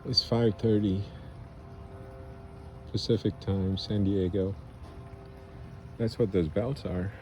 It's 5:30 Pacific time, San Diego. That's what those bells are.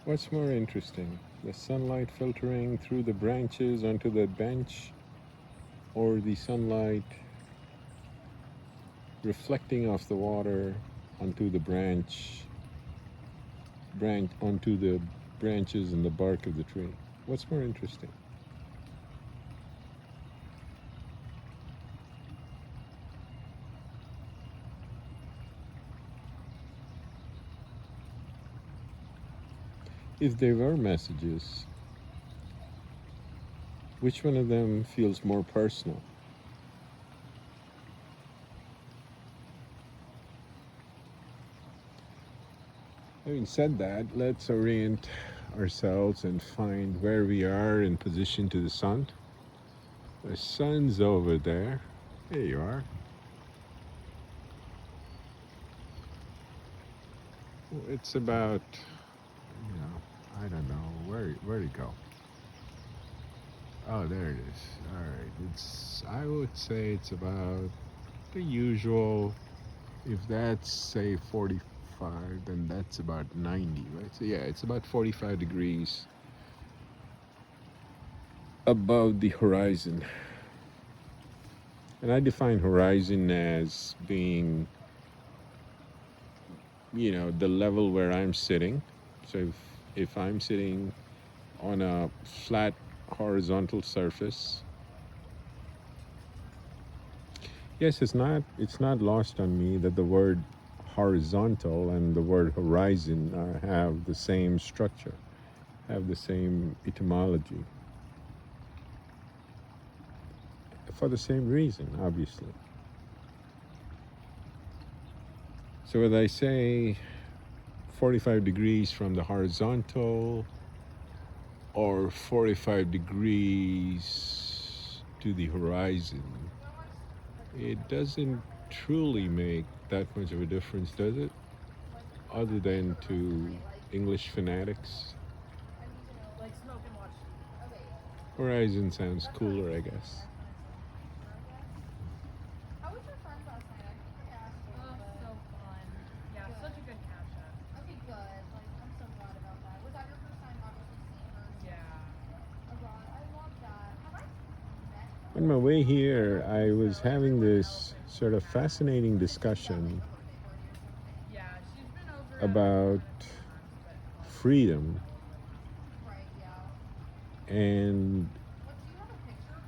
What's more interesting, the sunlight filtering through the branches onto the bench, or the sunlight reflecting off the water onto the branch onto the branches and the bark of the tree? What's more interesting? If there were messages, which one of them feels more personal? Having said that, let's orient ourselves and find where we are in position to the sun. The sun's over there. There you are. It's about, I don't know, where'd it go? Oh, there it is. All right, I would say it's about the usual. If that's, say, 45, then that's about 90, right? So yeah, it's about 45 degrees above the horizon. And I define horizon as being, the level where I'm sitting. So if I'm sitting on a flat horizontal surface, yes, it's not lost on me that the word horizontal and the word horizon have the same structure, have the same etymology, for the same reason, obviously. So whether I say 45 degrees from the horizontal or 45 degrees to the horizon, it doesn't truly make that much of a difference, does it? Other than to English fanatics. Horizon sounds cooler, I guess. On my way here, I was having this sort of fascinating discussion about freedom and,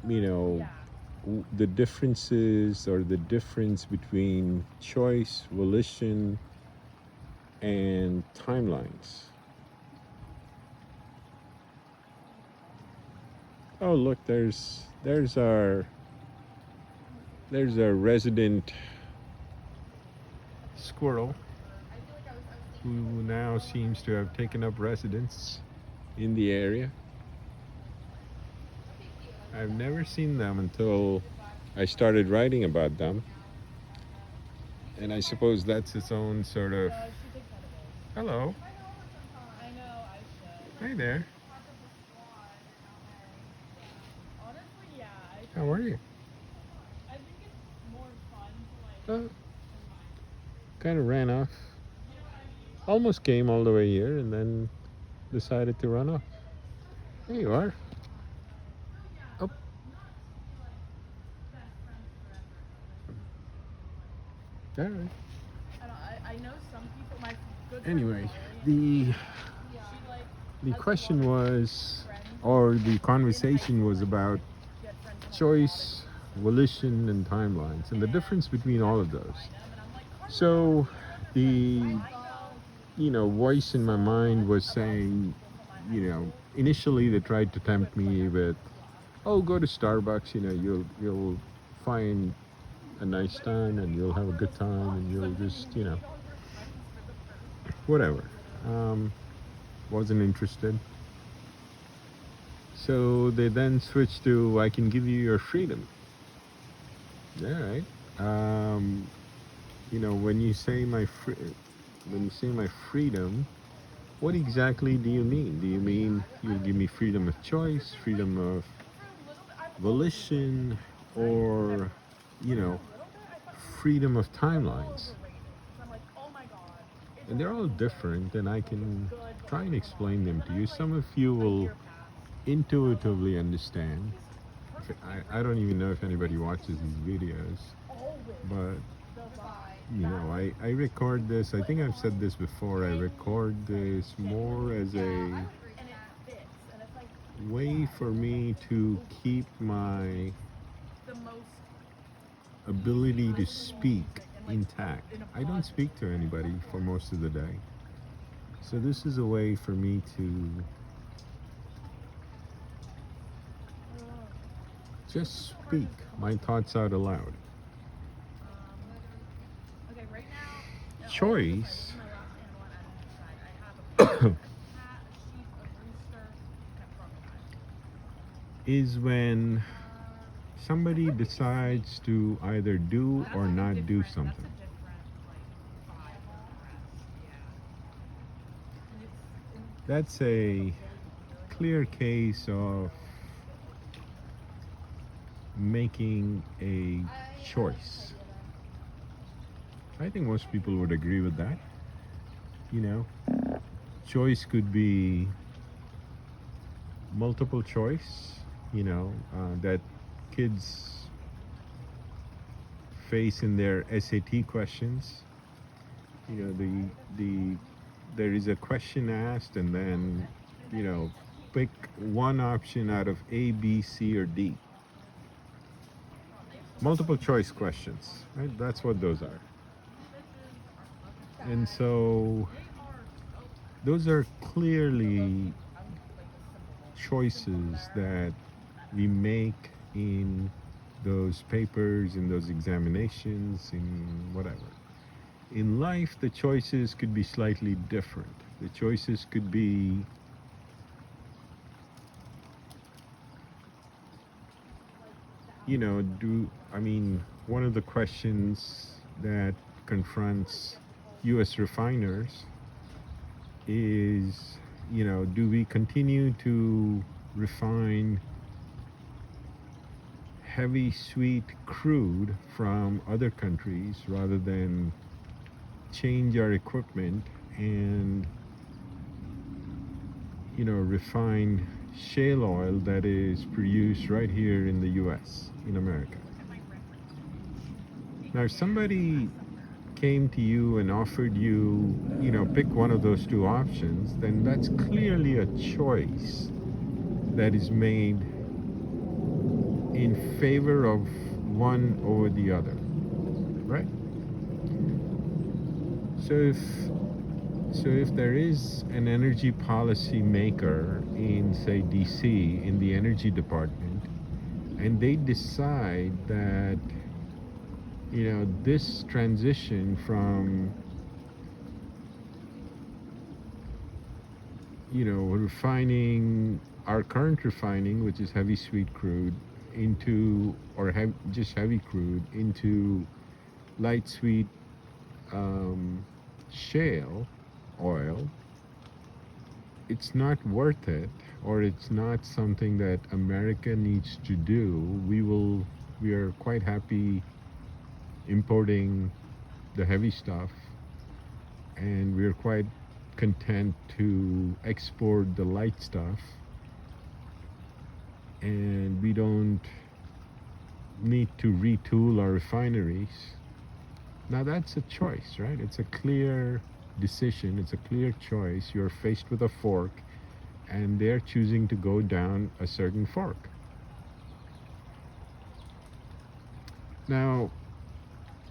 the differences or the difference between choice, volition, and timelines. Oh, look, there's our resident squirrel who now seems to have taken up residence in the area. I've never seen them until I started writing about them. And I suppose that's its own sort of... Hello. Hey there. How are you? Kind of ran off. Almost came all the way here and then decided to run off. There you are. Oh. All right. I know some people. Anyway, the question was, or the conversation was about choice, volition and timelines, and the difference between all of those. So the voice in my mind was saying, initially they tried to tempt me with, oh, go to Starbucks, you'll find a nice time and you'll have a good time and you'll just, whatever. Um, wasn't interested. So they then switched to, I can give you your freedom. All right. When you say my freedom, what exactly do you mean? Do you mean you'll give me freedom of choice, freedom of volition, or, you know, freedom of timelines? And they're all different, and I can try and explain them to you. Some of you will intuitively understand. I don't even know if anybody watches these videos, but I record this. I think I've said this before. I record this more as a way for me to keep my ability to speak intact. I don't speak to anybody for most of the day. So this is a way for me to just speak my thoughts out aloud. Choice is when somebody decides to either do or not do something. That's a clear case of making a choice. I think most people would agree with that. Choice could be multiple choice, that kids face in their SAT questions. There is a question asked, and then, pick one option out of A, B, C, or D. Multiple choice questions, right? That's what those are. And so those are clearly choices that we make in those papers, in those examinations, in whatever. In life, the choices could be slightly different. The choices could be one of the questions that confronts US refiners is, do we continue to refine heavy sweet crude from other countries rather than change our equipment and, refine shale oil that is produced right here in the US, in America? Now, if somebody came to you and offered you, pick one of those two options, then that's clearly a choice that is made in favor of one over the other, right? So if there is an energy policy maker in, say, DC, in the energy department, and they decide that, this transition from, refining our current refining, which is heavy sweet crude, into, or just heavy crude, into light sweet shale oil, it's not worth it, or it's not something that America needs to do. We are quite happy importing the heavy stuff, and we're quite content to export the light stuff, and we don't need to retool our refineries. Now that's a choice, right? It's a clear decision, it's a clear choice. You're faced with a fork, and they're choosing to go down a certain fork. Now,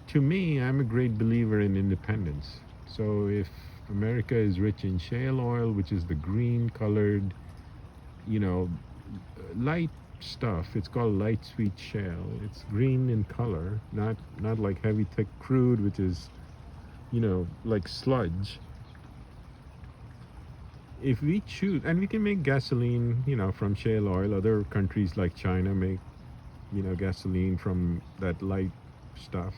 to me, I'm a great believer in independence. So if America is rich in shale oil, which is the green colored, you know, light stuff. It's called light sweet shale. It's green in color, not like heavy thick crude, which is, like sludge. If we choose, and we can make gasoline, from shale oil. Other countries like China make, gasoline from that light stuff.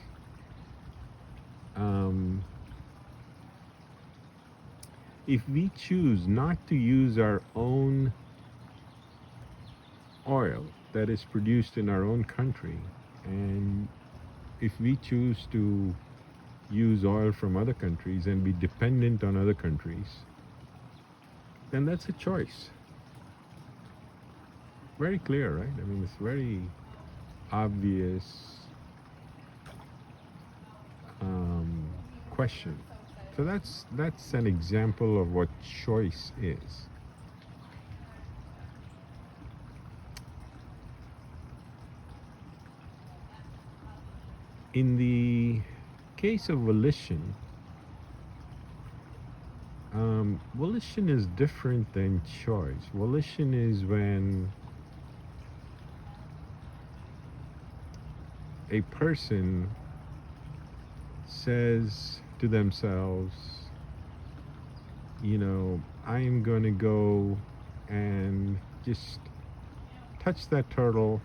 Um, if we choose not to use our own oil that is produced in our own country, and if we choose to use oil from other countries and be dependent on other countries, then that's a choice. Very clear, right? I mean, it's very obvious question. So that's an example of what choice is. In the case of volition, volition is different than choice. Volition is when a person says to themselves, I am going to go and just touch that turtle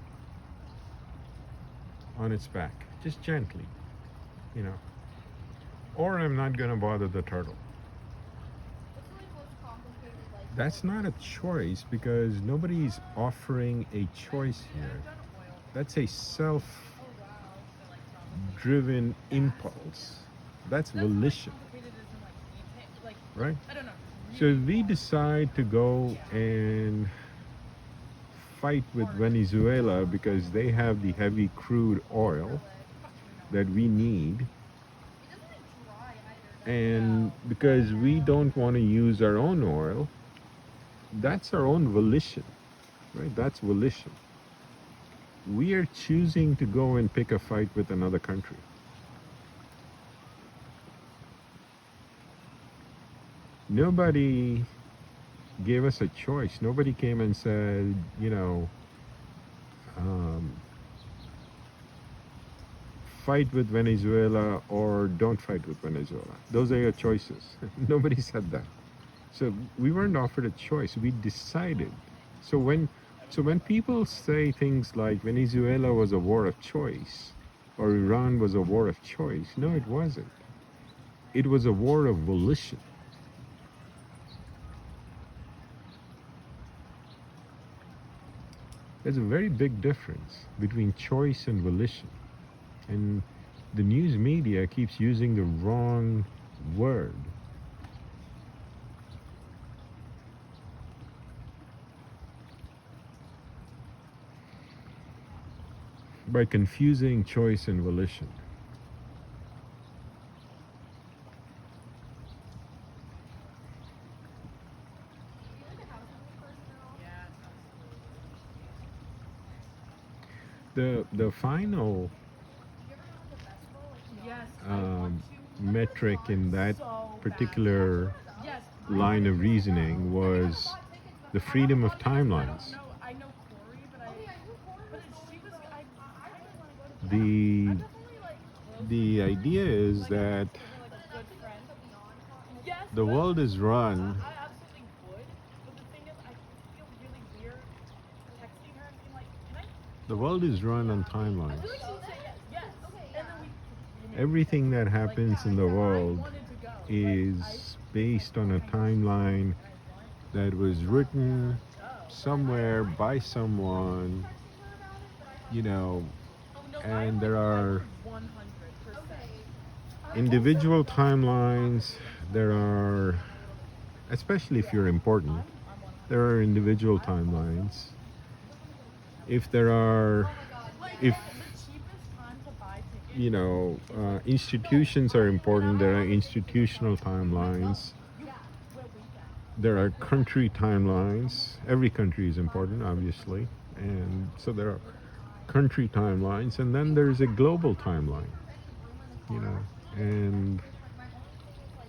on its back, just gently, or I'm not going to bother the turtle. That's not a choice, because nobody's offering a choice here. That's a self-driven impulse. That's volition, right? So if we decide to go and fight with Venezuela because they have the heavy crude oil that we need, and because we don't want to use our own oil, that's our own volition, right? That's volition. We are choosing to go and pick a fight with another country. Nobody gave us a choice. Nobody came and said, fight with Venezuela or don't fight with Venezuela. Those are your choices. Nobody said that. So we weren't offered a choice. We decided. So when people say things like Venezuela was a war of choice or Iran was a war of choice, no, it wasn't. It was a war of volition. There's a very big difference between choice and volition. And the news media keeps using the wrong word. By confusing choice and volition. The final metric in that particular line of reasoning was the freedom of timelines. The idea is that the world is run on timelines. Everything that happens in the world is based on a timeline that was written somewhere by someone, and there are individual timelines. There are, especially if you're important, there are individual timelines. If institutions are important, there are institutional timelines. There are country timelines. Every country is important, obviously, and so there are country timelines, and then there's a global timeline, you know. And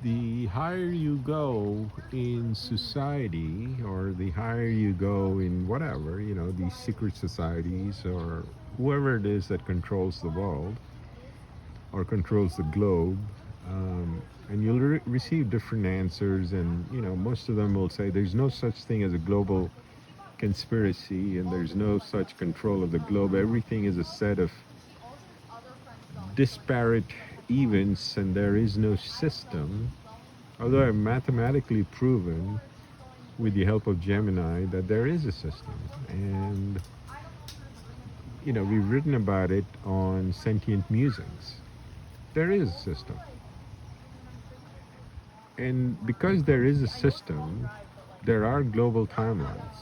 the higher you go in society, or the higher you go in whatever, you know, these secret societies, or whoever it is that controls the world or controls the globe, and you'll receive different answers. And, you know, most of them will say there's no such thing as a global conspiracy, and there's no such control of the globe. Everything is a set of disparate events, and there is no system. Although I've mathematically proven with the help of Gemini that there is a system. And, you know, we've written about it on Sentient Musings. There is a system. And because there is a system, there are global timelines.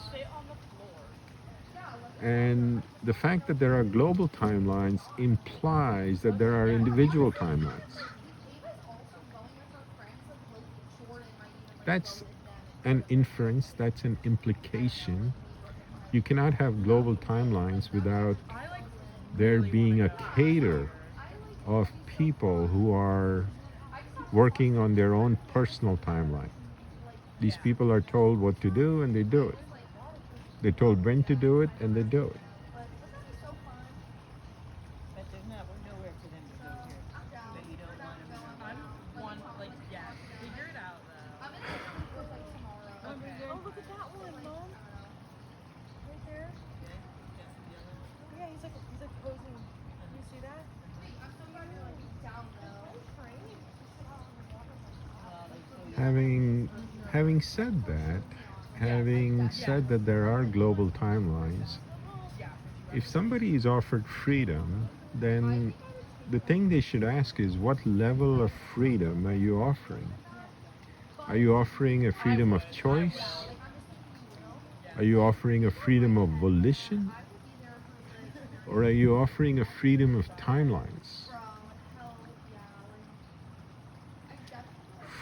And the fact that there are global timelines implies that there are individual timelines. That's an inference, that's an implication. You cannot have global timelines without there being a cadre of people who are working on their own personal timeline. These people are told what to do and they do it. They're told when to do it and they do it. Having said that, having said that there are global timelines, if somebody is offered freedom, then the thing they should ask is, what level of freedom are you offering? Are you offering a freedom of choice? Are you offering a freedom of volition? Or are you offering a freedom of timelines?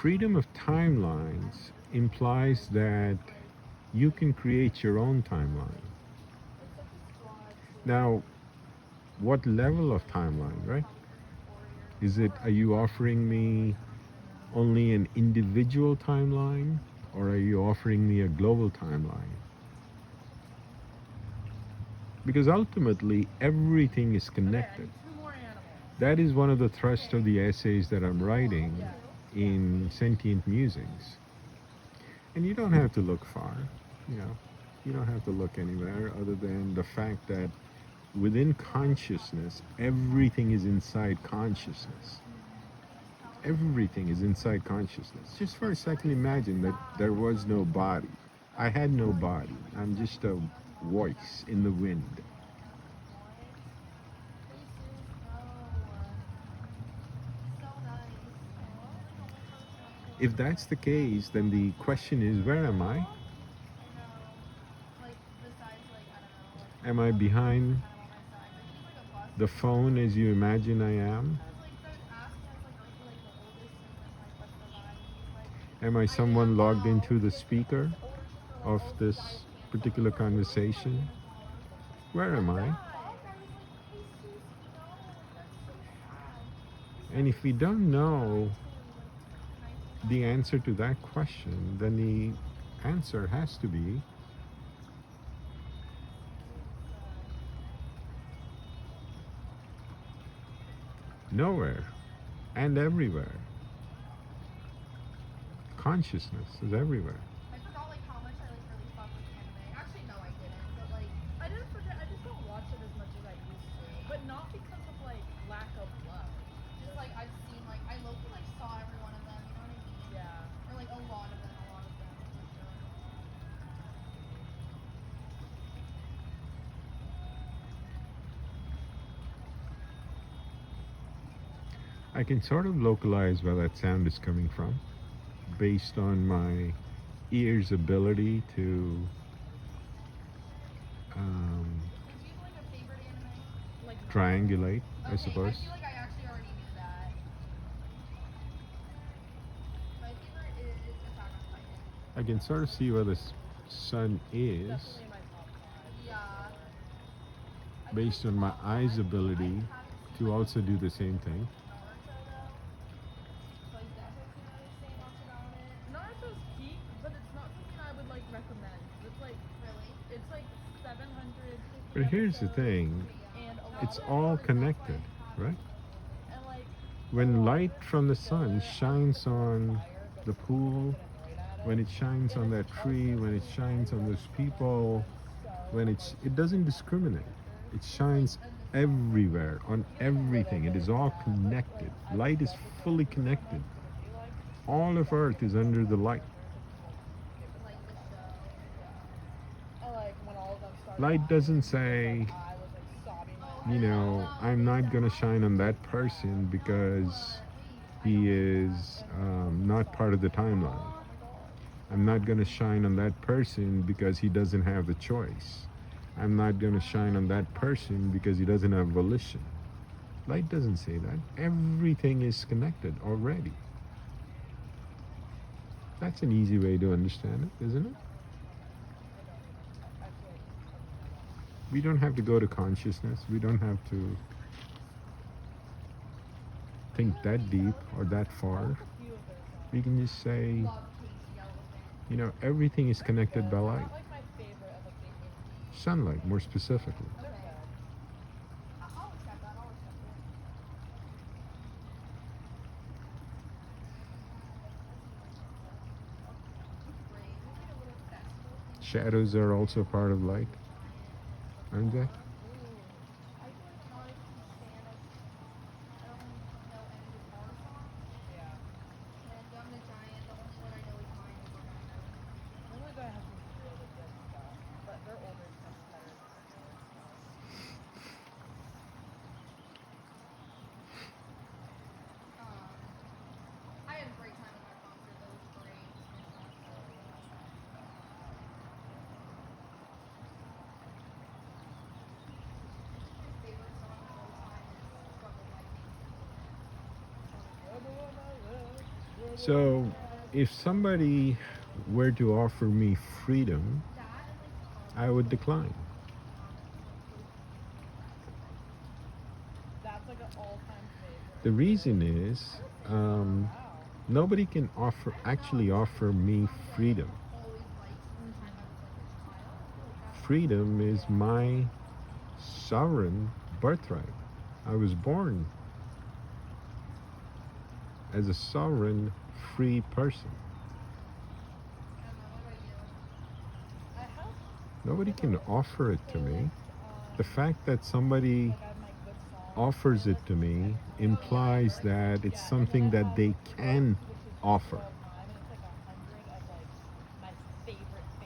Freedom of timelines implies that you can create your own timeline. Now, what level of timeline, right? Are you offering me only an individual timeline, or are you offering me a global timeline? Because ultimately, everything is connected. That is one of the thrusts of the essays that I'm writing in Sentient Musings. And you don't have to look far, you know. You don't have to look anywhere other than the fact that within consciousness, everything is inside consciousness. Everything is inside consciousness. Just for a second, imagine that there was no body. I had no body. I'm just a voice in the wind. If that's the case, then the question is, where am I? Am I behind the phone as you imagine I am? Am I someone logged into the speaker of this particular conversation? Where am I? And if we don't know the answer to that question, then the answer has to be nowhere and everywhere. Consciousness is everywhere. I forgot like how much I like really fuck with anime. Actually, no, I didn't. But like, I didn't forget. I just don't watch it as much as I used to. But not because of like lack of love. Just like I've seen like I low-key like saw every one of them. You know what I mean? Yeah. Or like a lot of them. A lot of them. For sure. I can sort of localize where that sound is coming from based on my ear's ability to Do you have like a favorite anime? Like triangulate, I okay, suppose. I feel like I actually already knew that. My favorite is Attack on Titan. I can sort of see where the sun is. Yeah. based on my eyes' ability to also do the same thing. So I definitely can't say much about it. Naruto's cute, but it's not something I would like recommend. It's like it's like 750 But here's the episodes, thing, and a lot it's of all it is connected, right? and like When light from the sun shines on the pool, when it shines on that tree, when it shines on those people, it doesn't discriminate. It shines everywhere, on everything. It is all connected. Light is fully connected. All of Earth is under the light. like the show. I like when all of them started. Light doesn't say, I was like sobbing my you know, I'm not going to shine on that person because he is not part of the timeline. I'm not going to shine on that person because he doesn't have the choice. I'm not going to shine on that person because he doesn't have volition. Light doesn't say that. Everything is connected already. That's an easy way to understand it, isn't it? We don't have to go to consciousness. We don't have to think that deep or that far. We can just say, you know, everything is connected by light. Sunlight, more specifically. I'll accept that. I'll accept it. Great. We did a little festival thing. Shadows are also part of light, aren't they? I feel like I'm not a huge fan of. I don't know any of the power songs. Yeah. And I'm the Giant. The only one I know is mine is Orlando. Only guy has some really good stuff, but their older stuff's better than their newer stuff. I had a great time at that concert. That was great. My favorite song of all time is Struggle by Pink. So, if somebody were to offer me freedom, That and like I would decline. That's like an all-time favorite. The reason is, nobody can actually offer me freedom. always liked from the time I was like a child. Freedom is my sovereign birthright. I was born as a sovereign, free person. I don't know. What about you? I have Nobody can offer it to me. um, The fact that somebody like I have my good songs. offers it to me implies that it's something that they can offer. All time, and it's like 100 of like my favorites,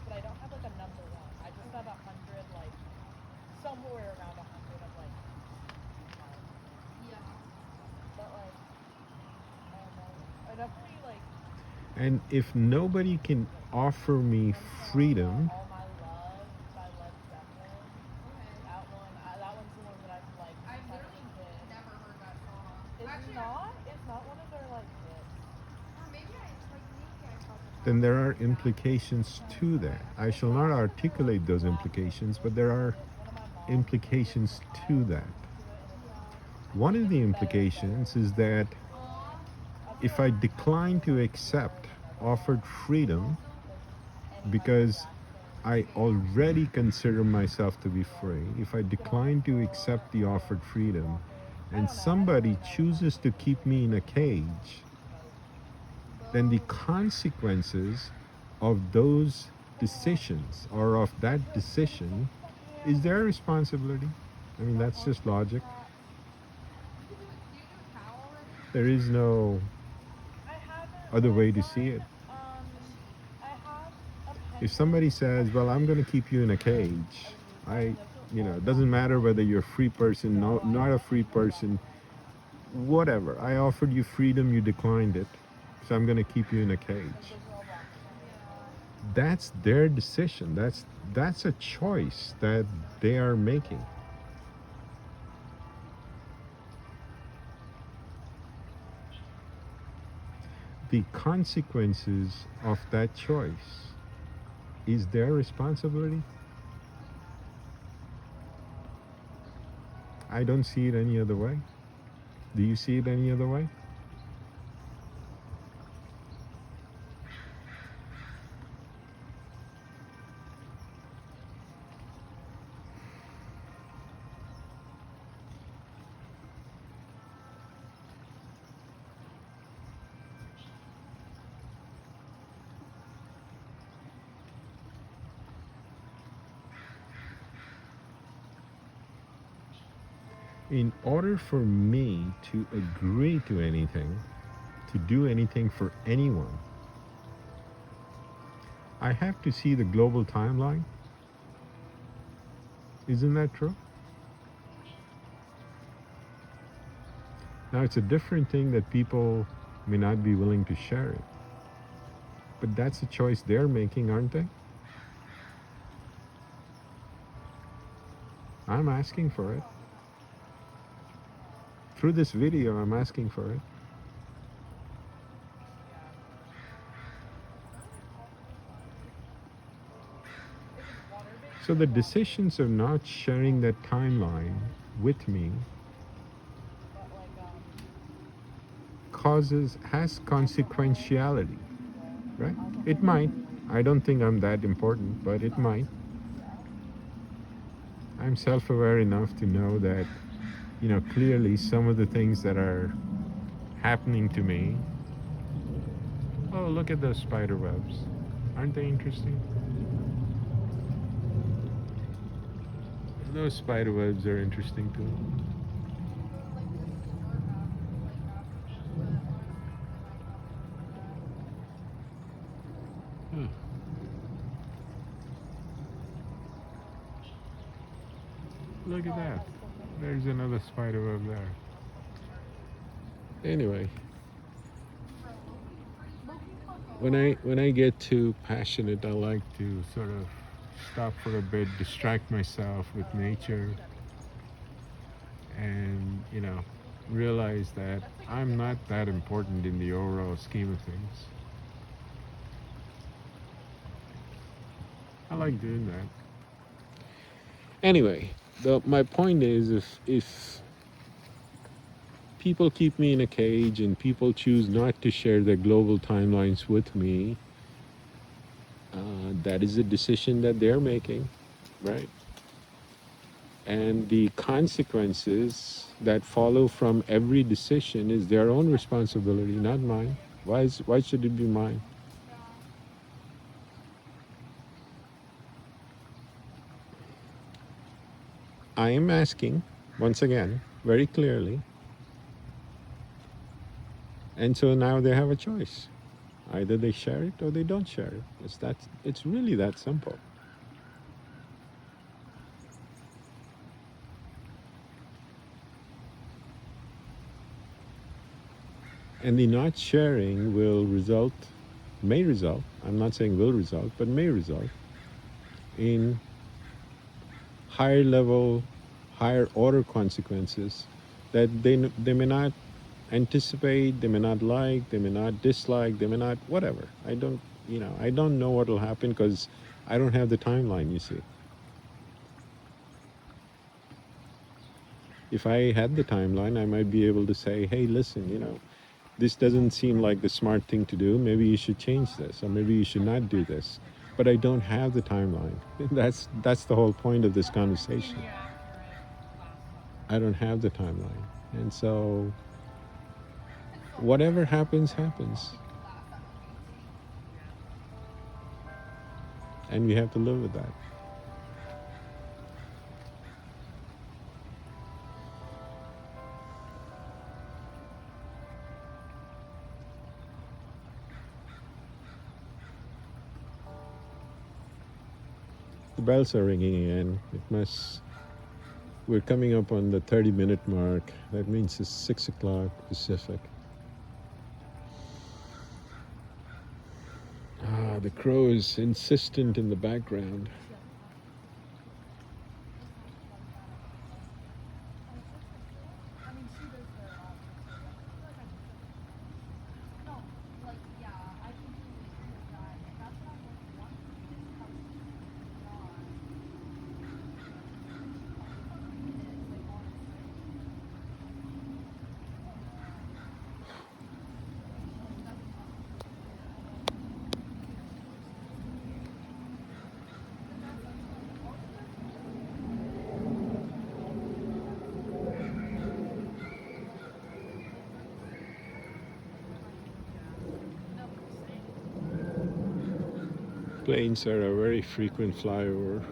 but I don't have like a number one. I just have 100 like somewhere around 100 of like mine. Yeah. But like I don't know. I definitely like And if nobody can offer me freedom, All My Love by Led Zeppelin. Okay. That one's the one that I've liked I've since I was a literally kid. never heard that song. It's Actually, not. It's not one of their like hits. or maybe I probably then there are implications to that. I shall not articulate those implications, but there are One of my mom's implications to that. One of the implications is that if I decline to accept offered freedom because I already consider myself to be free, if I decline to accept the offered freedom and somebody chooses to keep me in a cage, then the consequences of those decisions or of that decision is their responsibility. I mean, that's just logic. There is no I haven't other way to like see it. I have a If somebody says, well, I'm going to keep you in a cage, it doesn't matter whether you're a free person, no, not a free person, whatever. I offered you freedom, you declined it, so I'm going to keep you in a cage. That's their decision. That's a choice that they are making. The consequences of that choice is their responsibility. I don't see it any other way. Do you see it any other way? In order for me to agree to anything, to do anything for anyone, I have to see the global timeline. Isn't that true? Now, it's a different thing that people may not be willing to share it. But that's a choice they're making, aren't they? I'm asking for it. Through this video, I'm asking for it. So the decisions of not sharing that timeline with me has consequentiality, right? It might. I don't think I'm that important, but it might. I'm self-aware enough to know that, clearly some of the things that are happening to me. Oh, look at those spider webs. Aren't they interesting? Those spider webs are interesting too. Hmm. Look at that. There's another spider web there. Anyway, when I get too passionate, I like to sort of stop for a bit, distract myself with nature, and realize that I'm not that important in the overall scheme of things. I like doing that. Anyway, my point is, if people keep me in a cage and people choose not to share their global timelines with me, that is a decision that they're making, right? And the consequences that follow from every decision is their own responsibility, not mine. Why should it be mine? I am asking, once again, very clearly, and so now they have a choice. Either they share it or they don't share it. It's really that simple. And the not sharing may result, I'm not saying will result, but may result in higher level, higher order consequences that they may not anticipate, they may not like, they may not dislike, they may not, whatever. I don't know what will happen because I don't have the timeline, you see. If I had the timeline, I might be able to say, hey, listen, this doesn't seem like the smart thing to do. Maybe you should change this, or maybe you should not do this. But I don't have the timeline. That's the whole point of this conversation. I don't have the timeline. And so whatever happens, happens. And we have to live with that. The bells are ringing again. We're coming up on the 30-minute mark. That means it's 6 o'clock Pacific. The crow is insistent in the background. Planes are a very frequent flyover. Okay,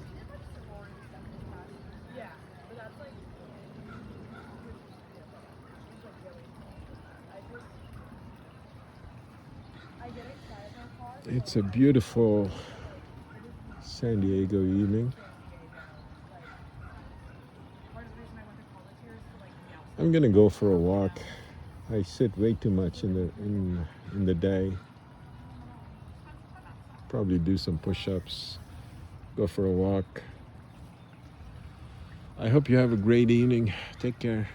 she did like sorority stuff this past year. Yeah, but that's like. I get excited for cars. It's a beautiful San Diego evening. Part of the reason I went to college here is to like be outside. I'm gonna go for a walk. I sit way too much in the day. Probably do some push-ups, go for a walk. I hope you have a great evening. Take care.